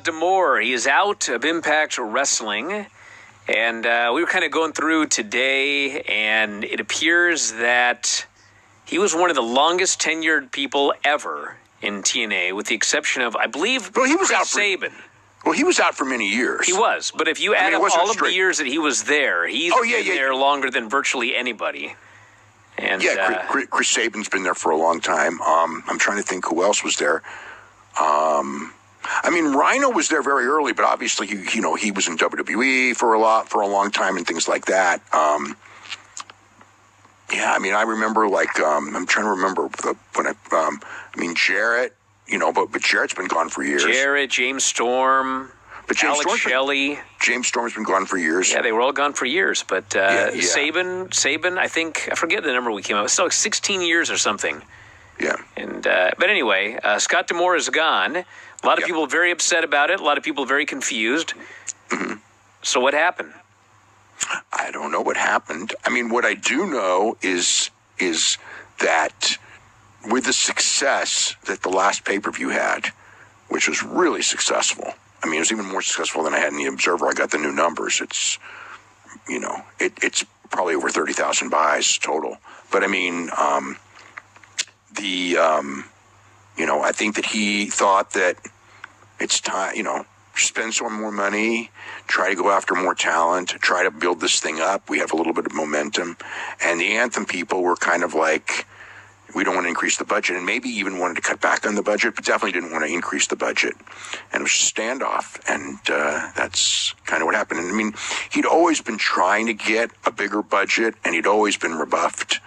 Amore, he is out of Impact Wrestling, and we were kind of going through today, and it appears that he was one of the longest tenured people ever in TNA, with the exception of, I believe, he was out Saban. Well, he was out for many years. He was, but if you add up all of the years that he was there, he's been there longer than virtually anybody. And Chris Saban's been there for a long time. I'm trying to think who else was there. Rhino was there very early, but obviously he was in WWE for a long time and things like that. I remember I'm trying to remember Jarrett, but Jarrett's been gone for years. Jarrett, James Storm, Alex Shelley. James Storm's been gone for years. Yeah, they were all gone for years. But Saban, I forget the number we came up with. It's like 16 years or something. Yeah. And but anyway, Scott D'Amore is gone. A lot of people very upset about it. A lot of people very confused. Mm-hmm. So what happened? I don't know what happened. What I do know is that with the success that the last pay-per-view had, which was really successful. It was even more successful than I had in the Observer. I got the new numbers. It's, it's probably over 30,000 buys total. But I think that he thought that it's time, spend some more money, try to go after more talent, try to build this thing up. We have a little bit of momentum. And the Anthem people were kind of like, we don't want to increase the budget, and maybe even wanted to cut back on the budget, but definitely didn't want to increase the budget. And it was just a standoff, and that's kind of what happened. And he'd always been trying to get a bigger budget, and he'd always been rebuffed.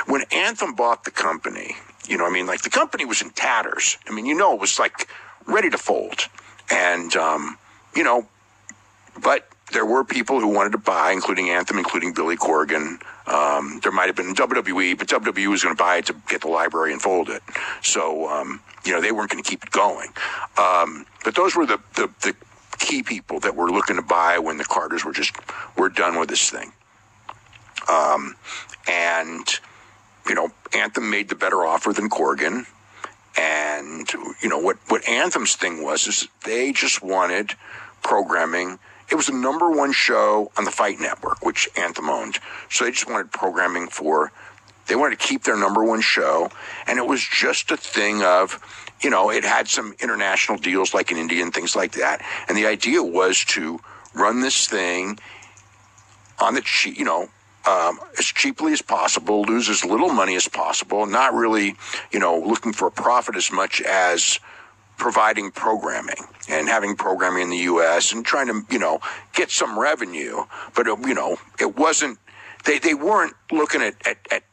When Anthem bought the company, the company was in tatters. It was like ready to fold. And, but there were people who wanted to buy, including Anthem, including Billy Corgan. There might have been WWE, but WWE was going to buy it to get the library and fold it. So, they weren't going to keep it going. But those were the key people that were looking to buy when the Carters were done with this thing. Anthem made the better offer than Corgan. And, what Anthem's thing was is they just wanted programming. It was the number one show on the Fight Network, which Anthem owned. So they just wanted programming they wanted to keep their number one show. And it was just a thing of, it had some international deals like in India and things like that. And the idea was to run this thing on the cheap, as cheaply as possible, lose as little money as possible, not really, looking for a profit as much as providing programming and having programming in the U.S. and trying to, get some revenue. But, it wasn't, they weren't looking at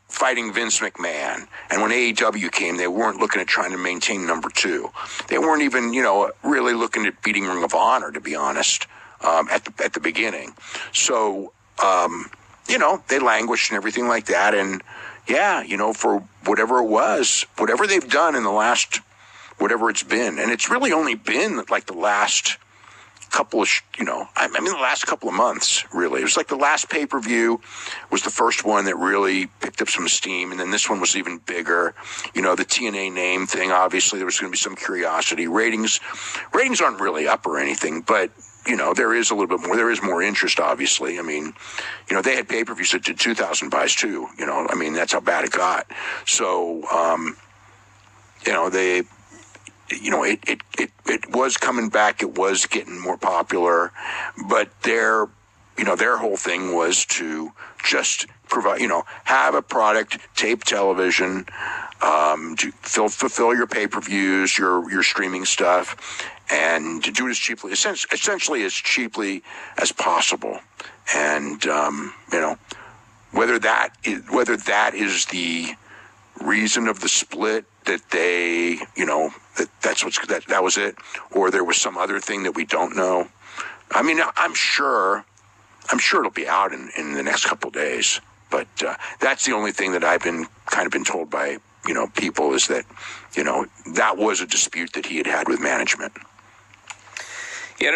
fighting Vince McMahon. And when AEW came, they weren't looking at trying to maintain number two. They weren't even, really looking at beating Ring of Honor, to be honest, at the beginning. So, they languished and everything like that. And for whatever it was, whatever they've done in the last, whatever it's been, and it's really only been like the last couple of, the last couple of months, really. It was like the last pay-per-view was the first one that really picked up some steam. And then this one was even bigger. The TNA name thing, obviously there was going to be some curiosity. Ratings aren't really up or anything, but there is a little bit more. There is more interest, obviously. They had pay-per-views that did 2,000 buys too. That's how bad it got. So, it was coming back. It was getting more popular, but their whole thing was to just provide, have a product, tape television, to fulfill your pay-per-views, your streaming stuff, and to do it as cheaply, essentially as cheaply as possible. And, whether that is the reason of the split, that they, that was it, or there was some other thing that we don't know. I'm sure it'll be out in the next couple of days, but that's the only thing that I've been told by, people is that, that was a dispute that he had with management. Yeah,